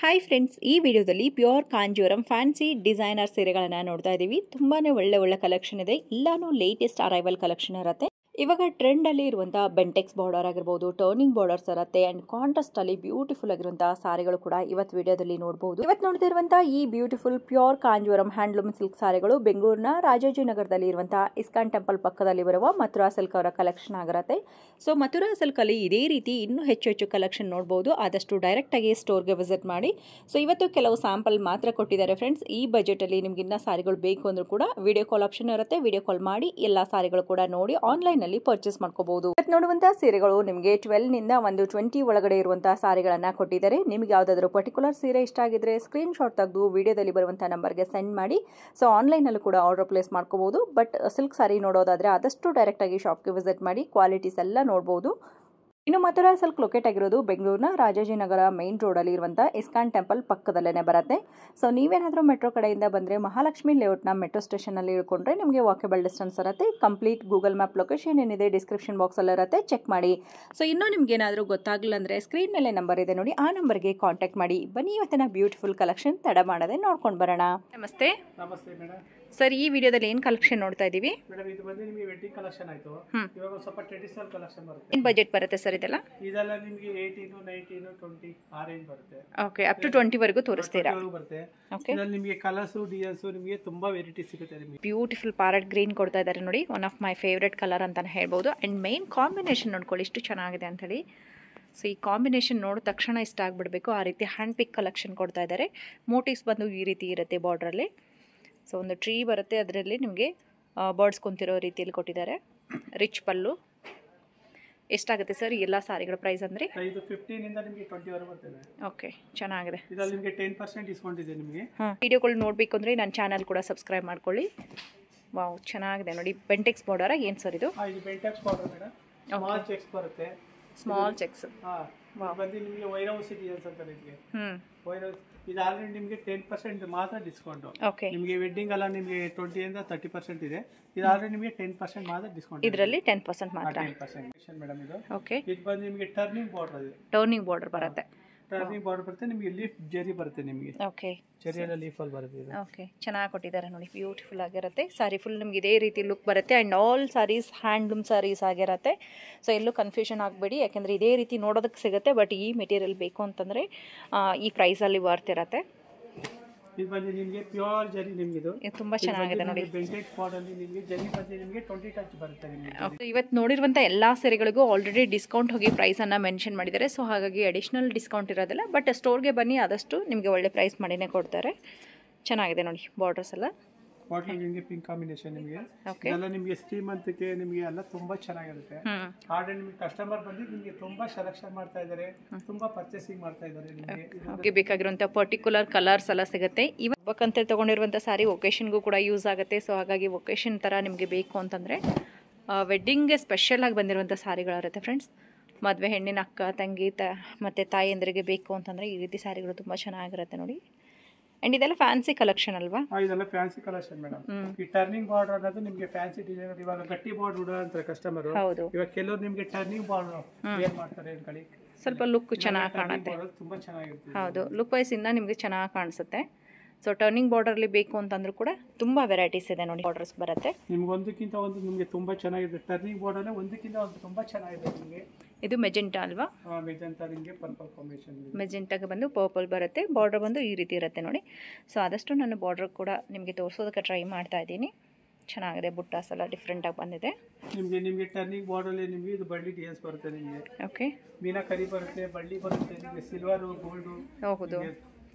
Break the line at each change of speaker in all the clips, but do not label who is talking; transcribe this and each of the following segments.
Hi friends, ಈ ವಿಡಿಯೋದಲ್ಲಿ pure Kanjeevaram fancy designer ಸೀರೆಗಳನ್ನು ನೋಡ್ತಾ ಇದ್ದೀವಿ. ತುಂಬಾನೇ ಒಳ್ಳೆ ಕಲೆಕ್ಷನ್ ಇದೆ. ಎಲ್ಲಾನು ಲೇಟೆಸ್ಟ್ ಅರೈವಲ್ ಕಲೆಕ್ಷನ್ ಇರುತ್ತೆ. ಇವಾಗ ಟ್ರೆಂಡ್ ಅಲ್ಲಿ ಇರುವಂತಹ ಬೆಂಟೆಕ್ಸ್ ಬಾರ್ಡರ್ ಆಗಿರಬಹುದು, ಟರ್ನಿಂಗ್ ಬಾರ್ಡರ್ಸ್ ಇರುತ್ತೆ ಅಂಡ್ ಕಾಂಟ್ರಾಸ್ಟ್ ಅಲ್ಲಿ ಬ್ಯೂಟಿಫುಲ್ ಆಗಿರುವಂತಹ ಸಾರಿಗಳು ಕೂಡ ಇವತ್ತು ವಿಡಿಯೋದಲ್ಲಿ ನೋಡಬಹುದು. ಇವತ್ತು ನೋಡ್ತಿರುವಂತಹ ಈ beautiful pure Kanjeevaram handloom silk ಸಾರಿಗಳು ಬೆಂಗಳೂರಿನ ರಾಜಾಜಿನಗರದಲ್ಲಿ ಇರುವಂತಹ ಇಸ್ಕಾನ್ ಟೆಂಪಲ್ ಪಕ್ಕದಲ್ಲಿ ಬರುವ ಮಥುರಾ ಸಿಲ್ಕ್ ಅವರ ಕಲೆಕ್ಷನ್ ಆಗಿರುತ್ತೆ. ಸೊ ಮಥುರಾ ಸಿಲ್ಕ್ ಅಲ್ಲಿ ಇದೇ ರೀತಿ ಇನ್ನೂ ಹೆಚ್ಚು ಕಲೆಕ್ಷನ್ ನೋಡಬಹುದು. ಆದಷ್ಟು ಡೈರೆಕ್ಟ್ ಆಗಿ ಸ್ಟೋರ್ಗೆ ವಿಸಿಟ್ ಮಾಡಿ. ಸೊ ಇವತ್ತು ಕೆಲವು ಸ್ಯಾಂಪಲ್ ಮಾತ್ರ ಕೊಟ್ಟಿದ್ದಾರೆ ಫ್ರೆಂಡ್ಸ್. ಈ ಬಜೆಟ್ ಅಲ್ಲಿ ನಿಮ್ಗೆ ಇನ್ನ ಸಾರಿಗಳು ಬೇಕು ಅಂದ್ರೂ ಕೂಡ ವಿಡಿಯೋ ಕಾಲ್ ಆಪ್ಷನ್ ಇರುತ್ತೆ. ವಿಡಿಯೋ ಕಾಲ್ ಮಾಡಿ ಎಲ್ಲಾ ಸಾರಿಗಳು ಕೂಡ ನೋಡಿ ಆನ್ಲೈನ್ ಪರ್ಚೇಸ್ ಮಾಡ್ಕೋಬಹುದು. ನೋಡುವಂತಹ ಸೀರೆಗಳು ನಿಮಗೆ 12 ನಿಂದ 20 ಒಳಗಡೆ ಇರುವಂತಹ ಸಾರಿಗಳನ್ನ ಕೊಟ್ಟಿದ್ದಾರೆ. ನಿಮ್ಗೆ ಯಾವ್ದಾದ್ರು ಪರ್ಟಿಕ್ಯುಲರ್ ಸೀರೆ ಇಷ್ಟ ಆಗಿದ್ರೆ ಸ್ಕ್ರೀನ್ ಶಾಟ್ ತೆಗೆದು ವಿಡಿಯೋದಲ್ಲಿ ಬರುವಂತಹ ನಂಬರ್ಗೆ ಸೆಂಡ್ ಮಾಡಿ. ಸೊ ಆನ್ಲೈನ್ ಅಲ್ಲೂ ಕೂಡ ಆರ್ಡರ್ ಪ್ಲೇಸ್ ಮಾಡ್ಕೋಬಹುದು. ಬಟ್ ಸಿಲ್ಕ್ ಸಾರಿ ನೋಡೋದಾದ್ರೆ ಆದಷ್ಟು ಡೈರೆಕ್ಟ್ ಆಗಿ ಶಾಪ್ಗೆ ವಿಸಿಟ್ ಮಾಡಿ ಕ್ವಾಲಿಟೀಸ್ ಎಲ್ಲ ನೋಡಬಹುದು. ಇನ್ನು ಮಥುರಾ ಸಿಲ್ಕ್ ಲೊಕೇಟ್ ಆಗಿರೋದು ಬೆಂಗಳೂರಿನ ರಾಜಾಜಿನಗರ ಮೈನ್ ರೋಡ್ ಅಲ್ಲಿ ಇರುವಂತಹ ಇಸ್ಕಾನ್ ಟೆಂಪಲ್ ಪಕ್ಕದಲ್ಲೇ ಬರುತ್ತೆ. ಸೊ ನೀವೇನಾದ್ರೂ ಮೆಟ್ರೋ ಕಡೆಯಿಂದ ಬಂದ್ರೆ ಮಹಾಲಕ್ಷ್ಮಿ ಲೇಔಟ್ನ ಮೆಟ್ರೋ ಸ್ಟೇಷನ್ ಅಲ್ಲಿ ಇಳ್ಕೊಂಡ್ರೆ ನಿಮಗೆ ವಾಕೇಬಲ್ ಡಿಸ್ಟೆನ್ಸ್ ಇರುತ್ತೆ. ಕಂಪ್ಲೀಟ್ ಗೂಗಲ್ ಮ್ಯಾಪ್ ಲೊಕೇಶನ್ ಏನಿದೆ ಡಿಸ್ಕ್ರಿಪ್ಷನ್ ಬಾಕ್ಸ್ ಅಲ್ಲಿ ಇರುತ್ತೆ, ಚೆಕ್ ಮಾಡಿ. ಸೊ ಇನ್ನೂ ನಿಮ್ಗೆ ಏನಾದರೂ ಗೊತ್ತಾಗಲಿಲ್ಲ ಅಂದ್ರೆ ಸ್ಕ್ರೀನ್ ಮೇಲೆ ನಂಬರ್ ಇದೆ ನೋಡಿ, ಆ ನಂಬರ್ಗೆ ಕಾಂಟ್ಯಾಕ್ಟ್ ಮಾಡಿ. ಬನ್ನಿ ಇವತ್ತಿನ ಬ್ಯೂಟಿಫುಲ್ ಕಲೆಕ್ಷನ್ ತಡ ಮಾಡದೆ ನೋಡ್ಕೊಂಡು ಬರೋಣ. ನಮಸ್ತೆ.
ನಮಸ್ತೆ ಮೇಡಮ್.
ಸರ್, ಈ ವಿಡಿಯೋದಲ್ಲಿ ಏನು ಕಲೆಕ್ಷನ್ ನೋಡ್ತಾ ಇದೀವಿ?
ಮೇಡಮ್ ಇದು ಬಂದು ನಿಮಗೆ ವೆಡ್ಡಿಂಗ್ ಕಲೆಕ್ಷನ್ ಆಯ್ತು. ಇವಾಗ ಸ್ವಲ್ಪ ಟ್ರೆಡಿಷನಲ್ ಕಲೆಕ್ಷನ್ ಬರುತ್ತೆ.
ಏನು ಬಜೆಟ್ ಬರುತ್ತೆ ಸರ್ ಇದೆಲ್ಲ?
ಇದೆಲ್ಲ ನಿಮಗೆ 18, 19, 20 ಆ ರೇಂಜ್ ಬರುತ್ತೆ.
ಓಕೆ, ಅಪ್ ಟು 20 ವರೆಗೂ ತೋರಿಸ್ತೀರಾ?
ಬರುತ್ತೆ.
ಓಕೆ,
ಇದರಲ್ಲಿ ನಿಮಗೆ ಕಲರ್ಸ್ ಡಿಸೈನ್ಸ್ ನಿಮಗೆ ತುಂಬಾ ವೆರೈಟಿ ಸಿಗುತ್ತೆ ನಿಮಗೆ.
ಬ್ಯೂಟಿಫುಲ್ ಪ್ಯಾರೆಟ್ ಗ್ರೀನ್ ಕೊಡ್ತಾ ಇದ್ದಾರೆ ನೋಡಿ. One of my favourite colour ಅಂತಾನೆ ಹೇಳ್ಬೋದು. ಅಂಡ್ ಮೇನ್ ಕಾಂಬಿನೇಷನ್ ನೋಡ್ಕೊಳ್ಳಿ ಎಷ್ಟು ಚೆನ್ನಾಗಿದೆ ಅಂತ ಹೇಳಿ. ಸೊ ಈ ಕಾಂಬಿನೇಷನ್ ನೋಡಿದ ತಕ್ಷಣ ಇಷ್ಟ ಆಗ್ಬಿಡ್ಬೇಕು. ಆ ರೀತಿ ಹ್ಯಾಂಡ್ ಪಿಕ್ ಕಲೆಕ್ಷನ್ ಕೊಡ್ತಾ ಇದ್ದಾರೆ. ಮೋಟಿವ್ಸ್ ಬಂದು ಈ ರೀತಿ ಇರುತ್ತೆ ಬಾರ್ಡ್ರಲ್ಲಿ. ಸೊ ಒಂದು ಟ್ರೀ ಬರುತ್ತೆ, ಅದರಲ್ಲಿ ನಿಮಗೆ ಬರ್ಡ್ಸ್ ಕುಂತಿರೋ ರೀತಿಯಲ್ಲಿ ಕೊಟ್ಟಿದ್ದಾರೆ. ರಿಚ್ ಪಲ್ಲು. ಎಷ್ಟಾಗುತ್ತೆ ಸರ್ ಎಲ್ಲ ಸಾರಿಗಳ ಪ್ರೈಸ್ ಅಂದರೆ?
ಇದು 15 ಇಂದ ನಿಮಗೆ 20 ವರೆಗೆ ಬರ್ತದೆ.
ಓಕೆ, ಚೆನ್ನಾಗಿದೆ.
ಇದರಲ್ಲಿ ನಿಮಗೆ 10% ಡಿಸ್ಕೌಂಟ್ ಇದೆ ನಿಮಗೆ.
ವಿಡಿಯೋಗಳು ನೋಡಬೇಕು ಅಂದರೆ ನನ್ನ ಚಾನಲ್ ಕೂಡ ಸಬ್ಸ್ಕ್ರೈಬ್ ಮಾಡ್ಕೊಳ್ಳಿ. ವಾವ್, ಚೆನ್ನಾಗಿದೆ ನೋಡಿ. ಬೆಂಟೆಕ್ಸ್ ಬಾರ್ಡರ್ ಏನು ಸರ್ ಇದು?
ಇದು Bentex border madam. Small checks ಬರುತ್ತೆ.
Small checks.
ಬಂದು ನಿಮಗೆ ವೈರ್ ಹೌಸ್ ಡಿಸೈನ್ಸ್ ಅಂತ ನಿಮಗೆ. ವೈರ್ ಹೌಸ್ ಇದು ಆಲ್ರೆಡಿ ನಿಮಗೆ 10% ಮಾತ್ರ ಡಿಸ್ಕೌಂಟ್.
ಓಕೆ,
ನಿಮಗೆ ವೆಡ್ಡಿಂಗ್ ಎಲ್ಲ ನಿಮಗೆ 20 ಇಂದ 30% ಇದೆ. ಇದು ಆಲ್ರೆಡಿ ನಿಮಗೆ 10% ಮಾತ್ರ ಡಿಸ್ಕೌಂಟ್.
ಇದರಲ್ಲಿ 10% ಮಾತ್ರ.
10% ಮೇಡಮ್ ಇದು.
ಓಕೆ,
ಇದು ಬಂದು ನಿಮಗೆ ಟರ್ನಿಂಗ್ ಬಾರ್ಡರ್ ಇದೆ.
ಟರ್ನಿಂಗ್ ಬಾರ್ಡರ್ ಬರುತ್ತೆ.
ಟರ್ನಿಂಗ್ ಬಾರ್ಡರ್ ಬರುತ್ತೆ ನಿಮಗೆ. ಲೀಫ್ ಜರಿ ಬರುತ್ತೆ ನಿಮಗೆ.
ಓಕೆ,
ಜರಿಯಲ್ಲ ಲೀಫ್ ಅಲ್ಲಿ ಬರುತ್ತೆ ಇದು.
ಓಕೆ, ಚೆನ್ನಾಗಿ ಕೊಟ್ಟಿದ್ದಾರೆ ನೋಡಿ. ಬ್ಯೂಟಿಫುಲ್ ಆಗಿರುತ್ತೆ ಸಾರಿ. ಫುಲ್ ನಿಮ್ಗೆ ಇದೇ ರೀತಿ ಲುಕ್ ಬರುತ್ತೆ. And all saris handloom saris ಆಗಿರುತ್ತೆ. ಸೊ ಎಲ್ಲೂ ಕನ್ಫ್ಯೂಷನ್ ಆಗಬೇಡಿ, ಯಾಕೆಂದರೆ ಇದೇ ರೀತಿ ನೋಡೋದಕ್ಕೆ ಸಿಗುತ್ತೆ. ಬಟ್ ಈ ಮೆಟೀರಿಯಲ್ ಬೇಕು ಅಂತಂದರೆ ಈ ಪ್ರೈಸಲ್ಲಿ ವರ್ತ್ ಇರುತ್ತೆ.
ಇದು ಬಂದು ನಿಮಗೆ ಪ್ಯೂರ್ ಜರಿ ನಿಮಗೆ. ಇದು
ತುಂಬ ಚೆನ್ನಾಗಿದೆ ನೋಡಿ.
ಬೆಂಟೆಕ್ಸ್ ಬಾರ್ಡರ್ ಅಲ್ಲಿ ನಿಮಗೆ ಜರಿ ಬಂದು ನಿಮಗೆ 20 ಟಚ್ ಬರುತ್ತೆ ನಿಮಗೆ.
ಇವತ್ತು ನೋಡಿರುವಂಥ ಎಲ್ಲ ಸೀರೆಗಳಿಗೂ ಆಲ್ರೆಡಿ ಡಿಸ್ಕೌಂಟ್ ಹೋಗಿ ಪ್ರೈಸನ್ನು ಮೆನ್ಷನ್ ಮಾಡಿದ್ದಾರೆ. ಸೊ ಹಾಗಾಗಿ ಅಡಿಷ್ನಲ್ ಡಿಸ್ಕೌಂಟ್ ಇರೋದಿಲ್ಲ. ಬಟ್ ಸ್ಟೋರ್ಗೆ ಬನ್ನಿ, ಆದಷ್ಟು ನಿಮಗೆ ಒಳ್ಳೆ ಪ್ರೈಸ್ ಮಾಡಿನೇ ಕೊಡ್ತಾರೆ. ಚೆನ್ನಾಗಿದೆ ನೋಡಿ ಬಾರ್ಡರ್ಸ್ ಎಲ್ಲ.
ಬಾಟಲ್ ನಿಮಗೆ ಪಿಂಕ್ ಕಾಂಬಿನೇಷನ್ ನಿಮಗೆ. ಎಲ್ಲ ನಿಮಗೆ ಶ್ರೀಮಂತಕ್ಕೆ ನಿಮಗೆ ಎಲ್ಲ ತುಂಬಾ ಚೆನ್ನಾಗಿರುತ್ತೆ. ಆರ್ಡರ್ ನಿಮಗೆ ಕಸ್ಟಮರ್ ಬಂದು ನಿಮಗೆ ತುಂಬಾ ಸೆಲೆಕ್ಷನ್ ಮಾಡ್ತಾ ಇದ್ದಾರೆ, ತುಂಬಾ ಪರ್ಚೇಸಿಂಗ್ ಮಾಡ್ತಾ ಇದ್ದಾರೆ ನಿಮಗೆ.
ಓಕೆ, ಬೇಕಾಗಿರುವಂಥ ಪರ್ಟಿಕ್ಯುಲರ್ ಕಲರ್ಸ್ ಎಲ್ಲ ಸಿಗುತ್ತೆ. ಇವಾಗ ತಗೊಂಡಿರುವಂಥ ಸಾರಿ ಒಕೇಶನ್ಗೂ ಕೂಡ ಯೂಸ್ ಆಗುತ್ತೆ. ಸೊ ಹಾಗಾಗಿ ಒಕೇಶನ್ ಥರ ನಿಮಗೆ ಬೇಕು ಅಂತಂದರೆ ವೆಡ್ಡಿಂಗ್ಗೆ ಸ್ಪೆಷಲ್ ಆಗಿ ಬಂದಿರುವಂಥ ಸಾರಿಗಳಿರುತ್ತೆ ಫ್ರೆಂಡ್ಸ್. ಮದುವೆ ಹೆಣ್ಣಿನ ಅಕ್ಕ ತಂಗಿ ಮತ್ತು ತಾಯಿಯಂದರಿಗೆ ಬೇಕು ಅಂತಂದರೆ ಈ ರೀತಿ ಸಾರಿಗಳು ತುಂಬ ಚೆನ್ನಾಗಿರುತ್ತೆ ನೋಡಿ. ಅಂಡ್ ಇದೆಲ್ಲ ಫ್ಯಾನ್ಸಿ ಕಲೆಕ್ಷನ್ ಅಲ್ವಾ?
ಇದೆಲ್ಲ ಫ್ಯಾನ್ಸಿ ಕಲೆಕ್ಷನ್ ಮೇಡಮ್. ಈ ಟರ್ನಿಂಗ್ ಬಾರ್ಡರ್ ಅನ್ನೋದು ನಿಮಗೆ ಫ್ಯಾನ್ಸಿ ಡಿಸೈನ್. ಇವಾಗ ಗಟ್ಟಿ ಬಾರ್ಡರ್ ಉಡ ಅಂತಾರೆ ಕಸ್ಟಮರ್.
ಹೌದು,
ಇವಾಗ ಕೆಲವರು ನಿಮಗೆ ಟರ್ನಿಂಗ್ ಬಾರ್ಡರ್ ಏನ್ ಮಾಡ್ತಾರೆ ಅನ್ಕೊಳ್ಳಿ,
ಸ್ವಲ್ಪ ಲುಕ್ ಚೆನ್ನಾಗಿ ಕಾಣುತ್ತೆ.
ತುಂಬಾ ಚೆನ್ನಾಗಿರುತ್ತೆ.
ಹೌದು, ಲುಕ್ ವೈಸ್ ಇಂದ ನಿಮಗೆ ಚೆನ್ನಾಗಿ ಕಾಣಿಸುತ್ತೆ. ಸೊ ಟರ್ನಿಂಗ್ ಬಾರ್ಡರ್ಲಿ ಬೇಕು ಅಂತಂದ್ರೂ ಕೂಡ ತುಂಬಾ ವೆರೈಟೀಸ್ ಇದೆ ನೋಡಿ. ಬಾರ್ಡರ್ಸ್ ಬರುತ್ತೆ ನಿಮ್ಗೆ
ಒಂದಕ್ಕಿಂತ ಒಂದು ನಿಮಗೆ ತುಂಬಾ ಚೆನ್ನಾಗಿದೆ. ಟರ್ನಿಂಗ್ ಬಾರ್ಡರ್ ಒಂದಕ್ಕಿಂತ ಒಂದು ತುಂಬಾ ಚೆನ್ನಾಗಿದೆ ನಿಮಗೆ.
ಇದು ಮೆಜೆಂಟಾ ಅಲ್ವಾ?
ಮೆಜೆಂಟಾ ನಿಮಗೆ ಪರ್ಪಲ್ ಕಾಂಬಿನೇಷನ್.
ಮೆಜೆಂಟಾಗೆ ಬಂದು ಪರ್ಪಲ್ ಬರುತ್ತೆ. ಬಾರ್ಡರ್ ಬಂದು ಈ ರೀತಿ ಇರುತ್ತೆ ನೋಡಿ. ಸೊ ಆದಷ್ಟು ನಾನು ಬಾರ್ಡರ್ ಕೂಡ ನಿಮಗೆ ತೋರಿಸೋದಕ್ಕೆ ಟ್ರೈ ಮಾಡ್ತಾ ಇದ್ದೀನಿ. ಚೆನ್ನಾಗಿದೆ. ಬುಟ್ಟಾಸ್ ಎಲ್ಲ ಡಿಫ್ರೆಂಟ್ ಆಗಿ ಬಂದಿದೆ
ನಿಮಗೆ ಟರ್ನಿಂಗ್ ಬಾರ್ಡರ್ ಅಲ್ಲಿ ನಿಮಗೆ ಇದು ಬಳ್ಳಿ ಡಿಸೈನ್ಸ್ ಬರುತ್ತೆ ನಿಮಗೆ.
ಓಕೆ,
ಮೀನಾಕರಿ ಬರುತ್ತೆ, ಬಳ್ಳಿ ಬರುತ್ತೆ ನಿಮಗೆ, ಸಿಲ್ವರ್ ಗೋಲ್ಡ್.
ಹೌದು.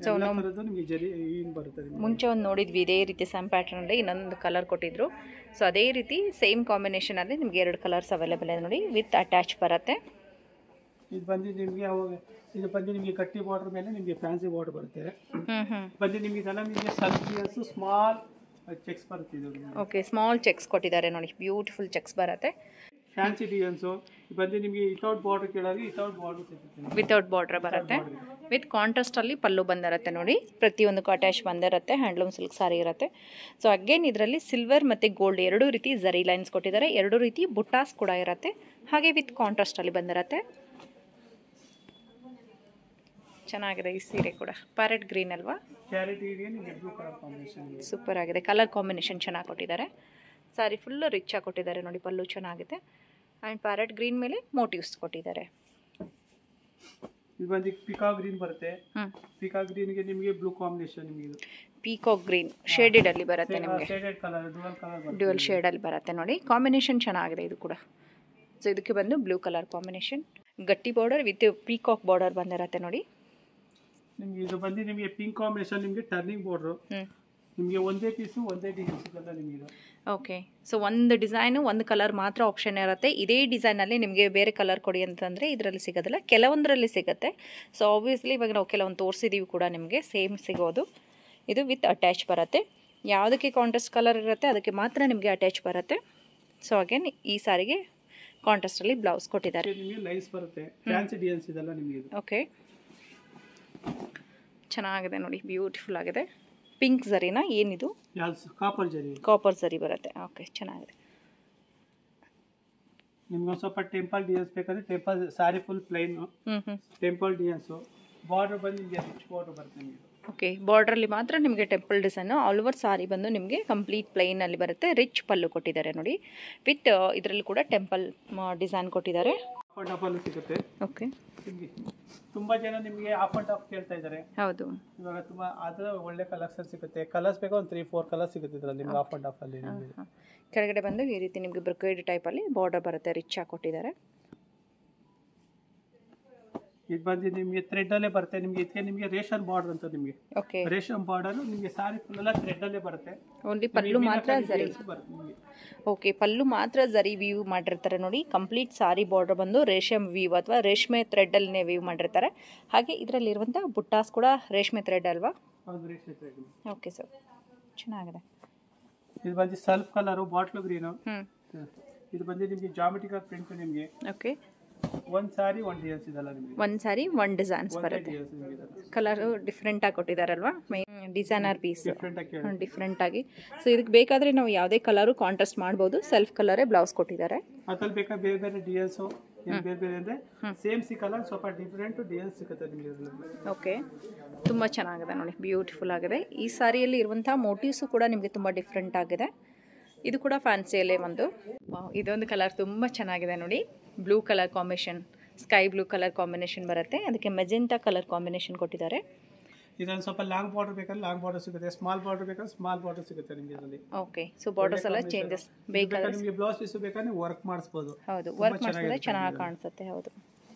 ಸೊ ನಿಮಗೆ ಜರಿ ಬರುತ್ತೆ.
ಮುಂಚೆ ಒಂದು ನೋಡಿದ್ವಿ ಇದೇ ರೀತಿ ಸೇಮ್ ಪ್ಯಾಟರ್ನ್ ಅಲ್ಲಿ ಇನ್ನೊಂದು ಕಲರ್ ಕೊಟ್ಟಿದ್ರು. ಸೊ ಅದೇ ರೀತಿ ಸೇಮ್ ಕಾಂಬಿನೇಷನ್ ಅಲ್ಲಿ ನಿಮಗೆ 2 ಕಲರ್ಸ್ ಅವೈಲೇಬಲ್ ಇದೆ ನೋಡಿ. ವಿತ್ ಅಟ್ಯಾಚ್ ಬರುತ್ತೆ.
ಇದು ಬಂದು ನಿಮಗೆ ಇದು ಬಂದು ನಿಮಗೆ ಕಟ್ಟಿ ಬಾರ್ಡರ್ ಮೇಲೆ ನಿಮಗೆ ಫ್ಯಾನ್ಸಿ ಬಾರ್ಡರ್ ಬರುತ್ತೆ. ಬಂದು ನಿಮಗೆ ಇದೆಲ್ಲ ನಿಮಗೆ ಸಲ್ಫಿಯಸ್ ಸ್ಮಾಲ್ ಚೆಕ್ಸ್ ಬರುತ್ತೆ ಇದು.
ಓಕೆ, ಸ್ಮಾಲ್ ಚೆಕ್ಸ್ ಕೊಟ್ಟಿದ್ದಾರೆ ನೋಡಿ. ಬ್ಯೂಟಿಫುಲ್ ಚೆಕ್ಸ್ ಬರುತ್ತೆ.
ಫ್ಯಾನ್ಸಿ ಡಿಸೈನ್ಸ್ ಬಂದು ನಿಮಗೆ ವಿತೌಟ್ ಬಾರ್ಡರ್ ಕೆಳಗೆ ವಿತೌಟ್ ಬಾರ್ಡರ್ ಸಿಗುತ್ತೆ.
ವಿತೌಟ್ ಬಾರ್ಡರ್ ಬರುತ್ತೆ. ವಿತ್ ಕಾಂಟ್ರಾಸ್ಟ್ ಅಲ್ಲಿ ಪಲ್ಲು ಬಂದಿರುತ್ತೆ ನೋಡಿ. ಪ್ರತಿಯೊಂದಕ್ಕೂ ಅಟ್ಯಾಚ್ ಬಂದಿರುತ್ತೆ. ಹ್ಯಾಂಡ್ಲೂಮ್ ಸಿಲ್ಕ್ ಸಾರಿ ಇರುತ್ತೆ. ಸೊ ಅಗೇನ್ ಇದರಲ್ಲಿ ಸಿಲ್ವರ್ ಮತ್ತು ಗೋಲ್ಡ್ 2 ರೀತಿ ಜರಿ ಲೈನ್ಸ್ ಕೊಟ್ಟಿದ್ದಾರೆ. 2 ರೀತಿ ಬುಟ್ಟಾಸ್ ಕೂಡ ಇರುತ್ತೆ. ಹಾಗೆ ವಿತ್ ಕಾಂಟ್ರಾಸ್ಟ್ ಅಲ್ಲಿ ಬಂದಿರುತ್ತೆ. ಚೆನ್ನಾಗಿದೆ ಈ ಸೀರೆ ಕೂಡ. ಪ್ಯಾರೆಟ್ ಗ್ರೀನ್ ಅಲ್ವಾ?
ಕ್ಯಾರೆಟಿಗೆ ನಿಮಗೆ ಬ್ಲೂ ಕಲರ್ ಕಾಂಬಿನೇಷನ್ ಇದೆ.
ಸೂಪರ್ ಆಗಿದೆ. ಕಲರ್ ಕಾಂಬಿನೇಷನ್ ಚೆನ್ನಾಗಿ ಕೊಟ್ಟಿದ್ದಾರೆ. ಸಾರಿ ಫುಲ್ಲು ರಿಚ್ ಆಗಿ ಕೊಟ್ಟಿದ್ದಾರೆ ನೋಡಿ. ಪಲ್ಲು ಚೆನ್ನಾಗಿದೆ ಆ್ಯಂಡ್ ಪ್ಯಾರೆಟ್ ಗ್ರೀನ್ ಮೇಲೆ ಮೋಟಿವ್ಸ್ ಕೊಟ್ಟಿದ್ದಾರೆ.
ಇದು ಬಂದು ಪಿಕಾಕ್ ಗ್ರೀನ್ ಬರುತ್ತೆ. ಪಿಕಾಕ್ ಗ್ರೀನ್ಗೆ ನಿಮಗೆ ಬ್ಲೂ ಕಾಂಬಿನೇಷನ್ ನಿಮಗೆ
ಪೀಕಾಕ್ ಗ್ರೀನ್ ಶೇಡೆಡ್ ಅಲ್ಲಿ ಬರುತ್ತೆ ನಿಮಗೆ.
Shaded colour dual colour
dual shade ಅಲ್ಲಿ ಬರುತ್ತೆ ನೋಡಿ. ಕಾಂಬಿನೇಷನ್ ಚೆನ್ನಾಗಿದೆ ಇದು ಕೂಡ. ಸೊ ಇದಕ್ಕೆ ಬಂದು ಬ್ಲೂ ಕಲರ್ ಕಾಂಬಿನೇಷನ್, ಗಟ್ಟಿ ಬಾರ್ಡರ್ ವಿತ್ ಪೀಕಾಕ್ ಬಾರ್ಡರ್ ಬಂದಿರುತ್ತೆ ನೋಡಿ.
ನಿಮಗೆ ಇದು ಬಂದು ನಿಮಗೆ ಪಿಂಕ್ ಕಾಂಬಿನೇಷನ್, ನಿಮಗೆ ಟರ್ನಿಂಗ್ ಬಾರ್ಡರ್, ನಿಮಗೆ ಒಂದೇ ಪೀಸು ಒಂದೇ ಡಿಸೈನ್ ಸಿಗಲ್ಲ ನಿಮಗೆ.
ಓಕೆ. ಸೊ ಒಂದು ಡಿಸೈನು ಒಂದು ಕಲರ್ ಮಾತ್ರ ಆಪ್ಷನ್ ಇರುತ್ತೆ. ಇದೇ ಡಿಸೈನಲ್ಲಿ ನಿಮಗೆ ಬೇರೆ ಕಲರ್ ಕೊಡಿ ಅಂತಂದರೆ ಇದರಲ್ಲಿ ಸಿಗೋದಿಲ್ಲ, ಕೆಲವೊಂದರಲ್ಲಿ ಸಿಗುತ್ತೆ. ಸೊ ಆಬ್ವಿಯಸ್ಲಿ ಇವಾಗ ನಾವು ಕೆಲವೊಂದು ತೋರಿಸಿದ್ದೀವಿ ಕೂಡ ನಿಮಗೆ ಸೇಮ್ ಸಿಗೋದು. ಇದು ವಿತ್ ಅಟ್ಯಾಚ್ ಬರುತ್ತೆ. ಯಾವುದಕ್ಕೆ ಕಾಂಟ್ರಾಸ್ಟ್ ಕಲರ್ ಇರುತ್ತೆ ಅದಕ್ಕೆ ಮಾತ್ರ ನಿಮಗೆ ಅಟ್ಯಾಚ್ ಬರುತ್ತೆ. ಸೊ ಅಗೇನ್ ಈ ಸಾರಿಗೆ ಕಾಂಟ್ರಾಸ್ಟಲ್ಲಿ ಬ್ಲೌಸ್ ಕೊಟ್ಟಿದ್ದಾರೆ.
ನಿಮಗೆ ಲೈನ್ಸ್ ಬರುತ್ತೆ, ಫ್ಯಾನ್ಸಿ ಡಿಸೈನ್ಸ್ ಇದೆಲ್ಲ ನಿಮಗೆ.
ಓಕೆ, ಚೆನ್ನಾಗಿದೆ ನೋಡಿ, ಬ್ಯೂಟಿಫುಲ್ ಆಗಿದೆ. ಪಿಂಕ್ ಝರಿನಾ ಏನಿದು?
ಕಾಪರ್ ಜರಿ.
ಕಾಪರ್ ಝರಿ ಬರುತ್ತೆ. ಓಕೆ, ಚೆನ್ನಾಗಿದೆ.
ನಿಮ್ಗೆ ಒಂದು ಸ್ವಲ್ಪ ಟೆಂಪಲ್ ಡಿಸೈನ್ಸ್ ಬೇಕಂದ್ರೆ temple sari full plain temple designs. Border ಬಂದು ನಿಮಗೆ ರಿಚ್ ಬಾರ್ಡರ್ ಬರುತ್ತೆ ನಿಮಗೆ.
ಓಕೆ, ಬಾರ್ಡ್ರಲ್ಲಿ ಮಾತ್ರ ನಿಮಗೆ ಟೆಂಪಲ್ ಡಿಸೈನು. ಆಲ್ ಓವರ್ ಸಾರಿ ಬಂದು ನಿಮಗೆ ಕಂಪ್ಲೀಟ್ ಪ್ಲೈನಲ್ಲಿ ಬರುತ್ತೆ. ರಿಚ್ ಪಲ್ಲು ಕೊಟ್ಟಿದ್ದಾರೆ ನೋಡಿ, ವಿತ್ ಇದರಲ್ಲಿ ಕೂಡ ಟೆಂಪಲ್ ಡಿಸೈನ್ ಕೊಟ್ಟಿದ್ದಾರೆ.
ಆಫ್ ಅಂಡ್ ಆಫ್ ಅಲ್ಲೂ ಸಿಗುತ್ತೆ.
ಓಕೆ,
ತುಂಬಾ ಜನ ನಿಮಗೆ ಆಫ್ ಅಂಡ್ ಆಫ್ ಕೇಳ್ತಾ ಇದ್ದಾರೆ.
ಹೌದು,
ಇವಾಗ ತುಂಬಾ ಅದರ ಒಳ್ಳೆ ಕಲೆಕ್ಷನ್ ಸಿಗುತ್ತೆ. ಕಲರ್ಸ್ ಬೇಕಾ ಒಂದು 3-4 ಕಲರ್ಸ್ ಸಿಗುತ್ತೆ ಇದರಲ್ಲಿ ನಿಮ್ಗೆ ಆಫ್ ಅಂಡ್ ಆಫ್ ಅಲ್ಲಿ.
ಕೆಳಗಡೆ ಬಂದು ಈ ರೀತಿ ನಿಮಗೆ ಬ್ರೊಕೇಡ್ ಟೈಪಲ್ಲಿ ಬಾರ್ಡರ್ ಬರುತ್ತೆ, ರಿಚ್ ಆಗಿ ಕೊಟ್ಟಿದ್ದಾರೆ.
ಇದು ಬಂದು ನಿಮಗೆ ಥ್ರೆಡ್ ಅಲ್ಲೇ ಬರುತ್ತೆ ನಿಮಗೆ. ಇದಕ್ಕೆ ನಿಮಗೆ ರೇಷನ್ ಬಾರ್ಡರ್ ಅಂತ ನಿಮಗೆ.
ಓಕೆ,
ರೇಷನ್ ಬಾರ್ಡರ್ ನಿಮಗೆ ಸಾರಿ ಫುಲ್ ಎಲ್ಲ ಥ್ರೆಡ್ ಅಲ್ಲೇ ಬರುತ್ತೆ.
ಓನ್ಲಿ ಪಲ್ಲು ಮಾತ್ರ ಝರಿ. ಓಕೆ, ಪಲ್ಲು ಮಾತ್ರ ಝರಿ ವೀವ್ ಮಾಡಿರ್ತಾರೆ ನೋಡಿ. ಕಂಪ್ಲೀಟ್ ಸಾರಿ ಬಾರ್ಡರ್ ಬಂದು ರೇಷ್ಮೆ ವೀವ್ ಅಥವಾ ರೇಷ್ಮೆ ಥ್ರೆಡ್ಡಲ್ಲೇ ವೀವ್ ಮಾಡಿರ್ತಾರೆ. ಹಾಗೆ ಇದರಲ್ಲಿರುವಂಥ ಬುಟ್ಟಾಸ್ ಕೂಡ ರೇಷ್ಮೆ ಥ್ರೆಡ್ ಅಲ್ವಾ?
ಹೌದು, ರೇಷ್ಮೆ ಥ್ರೆಡ್.
ಓಕೆ ಸರ್, ಚೆನ್ನಾಗಿದೆ.
ಇದು ಬಂದು ಸೆಲ್ಫ್ ಕಲರು ಬಾಟ್ಲು ಗ್ರೀನು. ಇದು ಬಂದು ನಿಮಗೆ ಜಾಮೆಟ್ರಿಕಲ್ ಪ್ರಿಂಟ್ ನಿಮಗೆ.
ಓಕೆ,
ಒಂದು ಸಾರಿ ಒಂದು ಡಿಸೈನ್ಸ್ ಇದೆಲ್ಲ ನಿಮಗೆ.
ಒಂದು ಸಾರಿ ಒಂದು ಡಿಸೈನ್ಸ್ ಬರುತ್ತೆ. ಕಲರು ಡಿಫ್ರೆಂಟ್ ಆಗಿ ಕೊಟ್ಟಿದ್ದಾರಲ್ವಾ? ಡಿಸೈನರ್ ಪೀಸ್ ಡಿಫ್ರೆಂಟ್ ಆಗಿ. ಸೊ ಇದಕ್ಕೆ ಬೇಕಾದರೆ ನಾವು ಯಾವುದೇ ಕಲರು ಕಾಂಟ್ರಾಸ್ಟ್ ಮಾಡ್ಬೋದು. ಸೆಲ್ಫ್ ಕಲರೇ ಬ್ಲೌಸ್ ಕೊಟ್ಟಿದ್ದಾರೆ.
ಅದ್ರಲ್ಲಿ ಬೇಕಾ ಬೇರೆ ಬೇರೆ ಡಿಸೈನ್ಸು ಬೇರೆ ಬೇರೆ ಅಂದರೆ ಸೇಮ್ ಸಿಕ್ಕಲ್ಲ, ಸ್ವಲ್ಪ ಡಿಫ್ರೆಂಟ್ ಡಿಸೈನ್ಸ್ ಸಿಗುತ್ತೆ ನಿಮಗೆ.
ಓಕೆ, ತುಂಬ ಚೆನ್ನಾಗಿದೆ ನೋಡಿ, ಬ್ಯೂಟಿಫುಲ್ ಆಗಿದೆ. ಈ ಸಾರಿಯಲ್ಲಿ ಇರುವಂಥ ಮೋಟಿವ್ಸು ಕೂಡ ನಿಮಗೆ ತುಂಬ ಡಿಫ್ರೆಂಟ್ ಆಗಿದೆ. ಇದು ಕೂಡ ಫ್ಯಾನ್ಸಿಯಲ್ಲೇ ಒಂದು. ಇದೊಂದು ಕಲರ್ ತುಂಬ ಚೆನ್ನಾಗಿದೆ ನೋಡಿ. Blue colour combination, sky blue colour combination ಬರುತ್ತೆ. ಅದಕ್ಕೆ ಮೆಜೆಂಟಾ ಕಲರ್ ಕಾಂಬಿನೇಷನ್ ಕೊಟ್ಟಿದ್ದಾರೆ.
ಇದೊಂದು ಸ್ವಲ್ಪ ಲಾಂಗ್ ಬಾರ್ಡರ್ ಬೇಕಾದ್ರೆ ಲಾಂಗ್ ಬಾರ್ಡರ್ ಸಿಗುತ್ತೆ, ಸ್ಮಾಲ್ ಬಾರ್ಡರ್ ಬೇಕಾದ್ರೆ ಸ್ಮಾಲ್ ಬಾರ್ಡರ್ ಸಿಗುತ್ತೆ ನಿಮಗೆ ಇದರಲ್ಲಿ.
ಓಕೆ, ಸೊ ಬಾರ್ಡರ್ಸ್ ಎಲ್ಲ ಚೇಂಜಸ್ ಬೇಕಾದ್ರೆ
ನಿಮಗೆ ಬ್ಲೌಸ್ ಪೀಸ್ ಬೇಕಾದ್ರೆ ವರ್ಕ್ ಮಾಡಿಸ್ಬೋದು.
ಹೌದು, ವರ್ಕ್ ಮಾಡಿಸಿದ್ರೆ ಚೆನ್ನಾಗಿ ಕಾಣಿಸುತ್ತೆ. ಹೌದು,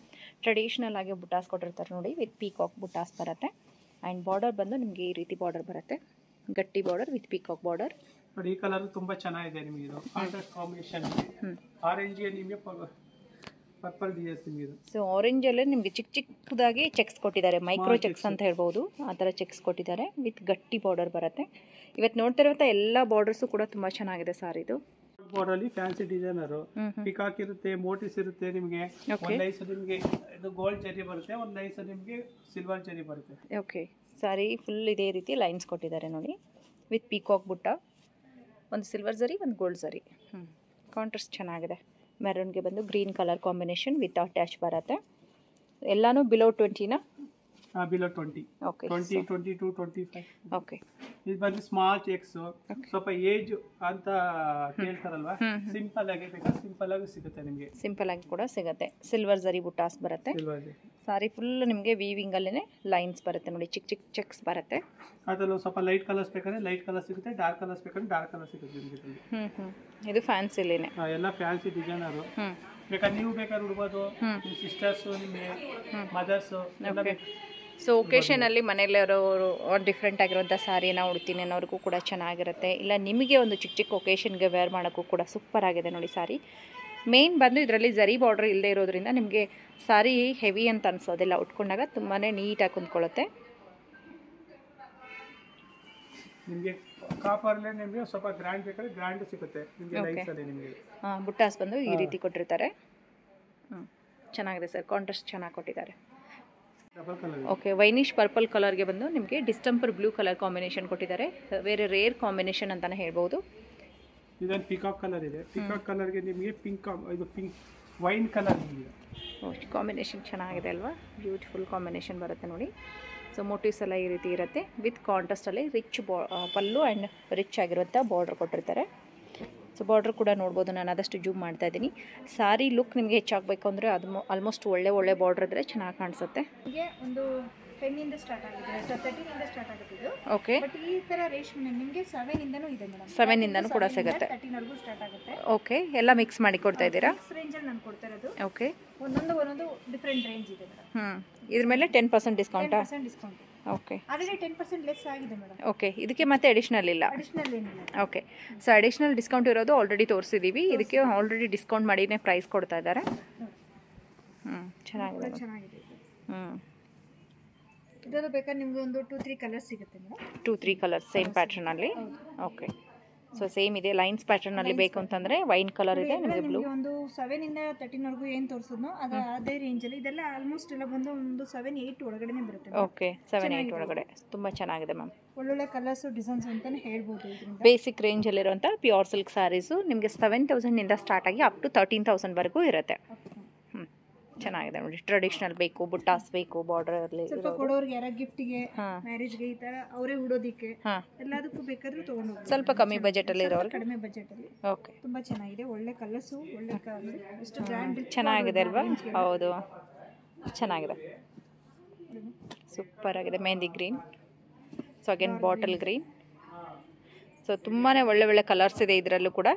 ಟ್ರೆಡಿಷನಲ್ ಆಗಿ ಬುಟ್ಟಾಸ್ ಕೊಟ್ಟಿರ್ತಾರೆ ನೋಡಿ, ವಿತ್ ಪೀಕಾಕ್ ಬುಟ್ಟಾಸ್ ಬರುತ್ತೆ. ಆ್ಯಂಡ್ ಬಾರ್ಡರ್ ಬಂದು ನಿಮಗೆ ಈ ರೀತಿ ಬಾರ್ಡರ್ ಬರುತ್ತೆ, ಗಟ್ಟಿ ಬಾರ್ಡರ್ ವಿತ್ ಪೀಕಾಕ್ ಬಾರ್ಡರ್
ನೋಡಿ. ಈ ಕಲರ್ ತುಂಬಾ ಚೆನ್ನಾಗಿದೆ ನಿಮಗೆ. ಇದು ಕಾಂಟ್ರಾಸ್ಟ್ ಕಾಂಬಿನೇಷನ್. ಆರೆಂಜ್ ಗೆ ನಿಮಗೆ ಪರ್ಪಲ್ ಡಿಸೈನ್ಸ್ ನಿಮಗೆ.
ಸೊ ಆರೆಂಜ್ ಅಲ್ಲೇ ನಿಮಗೆ ಚಿಕ್ಕ ಚಿಕ್ಕದಾಗಿ ಚೆಕ್ಸ್ ಕೊಟ್ಟಿದ್ದಾರೆ, ಮೈಕ್ರೋ ಚೆಕ್ಸ್ ಅಂತ ಹೇಳ್ಬೋದು. ಆ ಥರ ಚೆಕ್ಸ್ ಕೊಟ್ಟಿದ್ದಾರೆ ವಿತ್ ಗಟ್ಟಿ ಬಾರ್ಡರ್ ಬರುತ್ತೆ. ಇವತ್ತು ನೋಡ್ತಾ ಇರುವಂಥ ಎಲ್ಲ ಬಾರ್ಡರ್ಸು ಕೂಡ ತುಂಬಾ ಚೆನ್ನಾಗಿದೆ ಸಾರ್. ಇದು
ಬಾರ್ಡರ್ ಅಲ್ಲಿ ಫ್ಯಾನ್ಸಿ ಡಿಸೈನರ್ ಪಿಕಾಕ್ ಇರುತ್ತೆ, ಮೋಟಿವ್ಸ್ ಇರುತ್ತೆ ನಿಮಗೆ. ಒಂದು ಲೈಸ್ ನಿಮಗೆ ಇದು ಗೋಲ್ಡ್ ಜರಿ ಬರುತ್ತೆ, ಒಂದು ಲೈಸ್ ನಿಮಗೆ ಸಿಲ್ವರ್ ಜರಿ ಬರುತ್ತೆ.
ಓಕೆ, ಸಾರಿ ಫುಲ್ ಇದೇ ರೀತಿ ಲೈನ್ಸ್ ಕೊಟ್ಟಿದ್ದಾರೆ ನೋಡಿ, ವಿತ್ ಪೀಕಾಕ್ ಬುಟ್ಟ, ಒಂದು ಸಿಲ್ವರ್ ಜರಿ ಒಂದು ಗೋಲ್ಡ್ ಜರಿ. ಕಾಂಟ್ರಾಸ್ಟ್ ಚೆನ್ನಾಗಿದೆ. ಮೆರೂನ್ಗೆ ಬಂದು green colour combination with attach ಬರುತ್ತೆ. ಎಲ್ಲಾನು ಬಿಲೋ 20ನಾ?
ಬಿಲೋ 20.
ಓಕೆ,
20, 22, 25.
ಓಕೆ.
ಇದು ಬಂದು ಸ್ಮಾಲ್ ಚೆಕ್ಸ್, ಸ್ವಲ್ಪ ಏಜ್ ಅಂತ ಕೇಳ್ತಾರಲ್ವಾ, ಸಿಂಪಲ್ ಆಗಿ ಬೇಕಾದ್ರೆ ಸಿಂಪಲ್ ಆಗಿ ಸಿಗುತ್ತೆ ನಿಮಗೆ.
ಸಿಂಪಲ್ ಆಗಿ ಕೂಡ ಸಿಗುತ್ತೆ. ಸಿಲ್ವರ್ ಜರಿ ಬುಟ್ಟಾಸ್ ಬರುತ್ತೆ. ಸಾರಿ ಫುಲ್ ನಿಮಗೆ ವೀವಿಂಗ್ ಅಲ್ಲೇ ಲೈನ್ಸ್ ಬರುತ್ತೆ ನೋಡಿ, ಚಿಕ್ಕ ಚಿಕ್ಕ ಚೆಕ್ಸ್ ಬರುತ್ತೆ.
ಅದರಲ್ಲೂ ಸ್ವಲ್ಪ ಲೈಟ್ ಕಲರ್ಸ್ ಬೇಕಾದ್ರೆ ಲೈಟ್ ಕಲರ್ ಸಿಗುತ್ತೆ, ಡಾರ್ಕ್ ಕಲರ್ಸ್ ಬೇಕಾದ್ರೆ ಡಾರ್ಕ್ ಕಲರ್ ಸಿಗುತ್ತೆ ನಿಮಗೆ.
ಇದು ಫ್ಯಾನ್ಸಿಲೇನೆ
ಎಲ್ಲ ಫ್ಯಾನ್ಸಿ ಡಿಸೈನರು. ಬೇಕಾದ್ರೆ ನೀವು ಬೇಕಾದ್ರೆ ಉಡ್ಬೋದು, ನಿಮ್ಮ ಸಿಸ್ಟರ್ಸು, ನಿಮಗೆ ಮದರ್ಸು ಎಲ್ಲ ಬೇಕು.
ಸೊ ಒಕೇಶನಲ್ಲಿ ಮನೆಯಲ್ಲಿರೋರು ಡಿಫ್ರೆಂಟ್ ಆಗಿರುವಂಥ ಸಾರಿನ ಉಡ್ತೀನಿ ಅನ್ನೋರಿಗೂ ಕೂಡ ಚೆನ್ನಾಗಿರುತ್ತೆ. ಇಲ್ಲ ನಿಮಗೆ ಒಂದು ಚಿಕ್ಕ ಚಿಕ್ಕ ಒಕೇಶನ್ಗೆ ವೇರ್ ಮಾಡೋಕ್ಕೂ ಕೂಡ ಸೂಪರ್ ಆಗಿದೆ ನೋಡಿ ಸಾರಿ. ಮೇನ್ ಬಂದು ಇದರಲ್ಲಿ ಜರಿ ಬಾರ್ಡರ್ ಇಲ್ಲದೆ ಇರೋದ್ರಿಂದ ನಿಮಗೆ ಸಾರಿ ಹೆವಿ ಅಂತ ಅನ್ಸೋದಿಲ್ಲ, ಉಟ್ಕೊಂಡಾಗ ತುಂಬಾ ನೀಟಾಗಿ ಕುಂತ್ಕೊಳ್ಳುತ್ತೆ.
ನಿಮಗೆ ಕಾಪರ್ಲೆ ನಿಮಗೆ ಸ್ವಲ್ಪ ಗ್ರ್ಯಾಂಡ್ ಬೇಕಾದ್ರೆ ಗ್ರ್ಯಾಂಡ್ ಸಿಗುತ್ತೆ ನಿಮಗೆ. ಲೈನ್ಸಲ್ಲಿ ನಿಮಗೆ
ಬುಟ್ಟಾಸ್ ಬಂದು ಈ ರೀತಿ ಕೊಟ್ಟಿರ್ತಾರೆ. ಚೆನ್ನಾಗಿದೆ ಸರ್, ಕಾಂಟ್ರಾಸ್ಟ್ ಚೆನ್ನಾಗಿ ಕೊಟ್ಟಿದ್ದಾರೆ. ಓಕೆ, ವೈನಿಶ್ ಪರ್ಪಲ್ ಕಲರ್ಗೆ ಬಂದು ನಿಮಗೆ ಡಿಸ್ಟೆಂಪರ್ ಬ್ಲೂ ಕಲರ್ ಕಾಂಬಿನೇಷನ್ ಕೊಟ್ಟಿದ್ದಾರೆ. ವೆರಿ ರೇರ್ ಕಾಂಬಿನೇಷನ್ ಅಂತಾನೆ ಹೇಳ್ಬೋದು.
ಇದೊಂದು ಪಿಕಾಕ್ ಕಲರ್ ಇದೆ. ಪಿಕಾಕ್ ಕಲರ್ಗೆ ನಿಮಗೆ ಪಿಂಕ್, ಇದು ಪಿಂಕ್ ವೈನ್ ಕಲರ್ ನಿಮಗೆ.
ಕಾಂಬಿನೇಷನ್ ಚೆನ್ನಾಗಿದೆ ಅಲ್ವಾ, ಬ್ಯೂಟಿಫುಲ್ ಕಾಂಬಿನೇಷನ್ ಬರುತ್ತೆ ನೋಡಿ. ಸೊ ಮೋಟಿವ್ಸ್ ಎಲ್ಲ ಈ ರೀತಿ ಇರುತ್ತೆ, ವಿತ್ ಕಾಂಟ್ರಾಸ್ಟಲ್ಲಿ ರಿಚ್ ಪಲ್ಲು ಆ್ಯಂಡ್ ರಿಚ್ ಆಗಿರುವಂಥ ಬಾರ್ಡ್ರ್ ಕೊಟ್ಟಿರ್ತಾರೆ. ಸೊ ಬಾರ್ಡ್ರ್ ಕೂಡ ನೋಡ್ಬೋದು, ನಾನು ಆದಷ್ಟು ಜೂಮ್ ಮಾಡ್ತಾ ಇದ್ದೀನಿ. ಸಾರಿ ಲುಕ್ ನಿಮಗೆ ಹೆಚ್ಚಾಗಬೇಕು ಅಂದರೆ ಅದು ಆಲ್ಮೋಸ್ಟ್ ಒಳ್ಳೆ ಬಾರ್ಡ್ರ್ ಇದ್ದರೆ ಚೆನ್ನಾಗಿ ಕಾಣಿಸುತ್ತೆ.
ನಿಮಗೆ ಒಂದು 10 ಇಂದ ಸ್ಟಾರ್ಟ್ ಆಗಿದೆ, 13 ಇಂದ ಸ್ಟಾರ್ಟ್ ಆಗುತ್ತೆ ಇದು.
ಓಕೆ,
ಬಟ್ ಈ ತರ ರೇಷ್ಮೆ ನಿಮಗೆ 7 ಇಂದನೂ ಇದೆ ಮೇಡಮ್.
7 ಇಂದನೂ ಕೂಡ ಸಿಗುತ್ತೆ.
13 ವರೆಗೂ ಸ್ಟಾರ್ಟ್ ಆಗುತ್ತೆ.
ಓಕೆ, ಎಲ್ಲ ಮಿಕ್ಸ್ ಮಾಡಿ ಕೊಡ್ತಾ ಇದ್ದೀರಾ?
ಮಿಕ್ಸ್ ರೇಂಜ್ ಅಲ್ಲಿ ನಾನು ಕೊಡ್ತಾ ಇರೋದು.
ಓಕೆ,
ಒಂದೊಂದು ಡಿಫರೆಂಟ್ ರೇಂಜ್ ಇದೆ ಮೇಡಮ್.
ಇದ್ರ ಮೇಲೆ 10% ಡಿಸ್ಕೌಂಟಾ?
10% ಡಿಸ್ಕೌಂಟ್.
ಓಕೆ,
ಆಲ್ರೆಡಿ 10% ಲೆಸ್ ಆಗಿದೆ ಮೇಡಮ್.
ಓಕೆ, ಇದಕ್ಕೆ ಮತ್ತೆ ಅಡಿಷನಲ್ ಇಲ್ಲ?
ಅಡಿಷನಲ್ ಏನಿಲ್ಲ.
ಓಕೆ, ಸೊ ಅಡಿಷನಲ್ ಡಿಸ್ಕೌಂಟ್ ಇರೋದು ಆಲ್ರೆಡಿ ತೋರಿಸಿದ್ದೀವಿ, ಇದಕ್ಕೆ ಆಲ್ರೆಡಿ ಡಿಸ್ಕೌಂಟ್ ಮಾಡಿನೇ ಪ್ರೈಸ್ ಕೊಡ್ತಾ ಇದ್ದಾರೆ. ಚೆನ್ನಾಗಿದೆ.
ಚೆನ್ನಾಗಿದೆ.
ಇದರದ್ದು
ಇದರದ್ದು ಬೇಕಾದ್ರೆ ನಿಮ್ಗೆ ಒಂದು 2-3 ಕಲರ್ಸ್ ಸಿಗುತ್ತೆ ಮೇಡಮ್.
2-3 ಕಲರ್ಸ್ ಸೇಮ್ ಪ್ಯಾಟರ್ನಲ್ಲಿ. ಓಕೆ, ಸೊ ಸೇಮ್ ಇದೆ. ಲೈನ್ಸ್ ಪ್ಯಾಟರ್ನಲ್ಲಿ ಬೇಕು ಅಂತಂದರೆ ವೈನ್ ಕಲರ್ ಇದೆ, ನಿಮಗೆ ಬ್ಲೂ.
ಒಂದು 7 ಇಂದ 13 ವರೆಗೂ ಏನು ತೋರಿಸಿದ್ನೋ ಅದು ಅದೇ ರೇಂಜಲ್ಲಿ ಇದೆಲ್ಲ ಆಲ್ಮೋಸ್ಟ್ ಎಲ್ಲ ಬಂದು ಒಂದು 7-8 ಒಳಗಡೆನೇ ಬರುತ್ತೆ.
ಓಕೆ, 7-8 ಒಳಗಡೆ ತುಂಬ ಚೆನ್ನಾಗಿದೆ ಮ್ಯಾಮ್.
ಒಳ್ಳೊಳ್ಳೆ ಕಲರ್ಸ್ ಡಿಸೈನ್ಸ್ ಅಂತಾನೆ ಹೇಳ್ಬೋದು. ಇದರಿಂದ
ಬೇಸಿಕ್ ರೇಂಜಲ್ಲಿರುವಂಥ ಪ್ಯೂರ್ ಸಿಲ್ಕ್ ಸ್ಯಾರೀಸು ನಿಮಗೆ 7,000ಇಂದ ಸ್ಟಾರ್ಟ್ ಆಗಿ ಅಪ್ ಟು 13,000ವರೆಗೂ ಇರುತ್ತೆ. ಚೆನ್ನಾಗಿದೆ ನೋಡಿ. ಟ್ರೆಡಿಷನಲ್ ಬೇಕು, ಬುಟ್ಟಾಸ್ ಬೇಕು, ಬಾರ್ಡರಲ್ಲಿ
ಸ್ವಲ್ಪ ಕೊಡೋರಿಗೆ ಯಾರ ಗಿಫ್ಟಿಗೆ, ಮ್ಯಾರೇಜ್ಗೆ ಈ ತರ ಅವರೇ ಉಡೋದಿಕ್ಕೆ ಎಲ್ಲದಕ್ಕೂ ಬೇಕಾದ್ರೂ ತಗೊಂಡು ಹೋಗ್ಬೋದು.
ಸ್ವಲ್ಪ ಕಮ್ಮಿ ಬಜೆಟಲ್ಲಿ ಇರೋರು,
ಕಡಿಮೆ ಬಜೆಟಲ್ಲಿ.
ಓಕೆ,
ತುಂಬಾ ಚೆನ್ನಾಗಿದೆ. ಒಳ್ಳೆ ಕಲರ್ಸು, ಒಳ್ಳೆ ಎಷ್ಟು ಬ್ರ್ಯಾಂಡ್
ಚೆನ್ನಾಗಿದೆ ಅಲ್ವಾ? ಹೌದು, ಚೆನ್ನಾಗಿದೆ, ಸೂಪರ್ ಆಗಿದೆ. Mehndi green, so again bottle green. So ತುಂಬಾ ಒಳ್ಳೆ ಕಲರ್ಸ್ ಇದೆ ಇದರಲ್ಲೂ ಕೂಡ.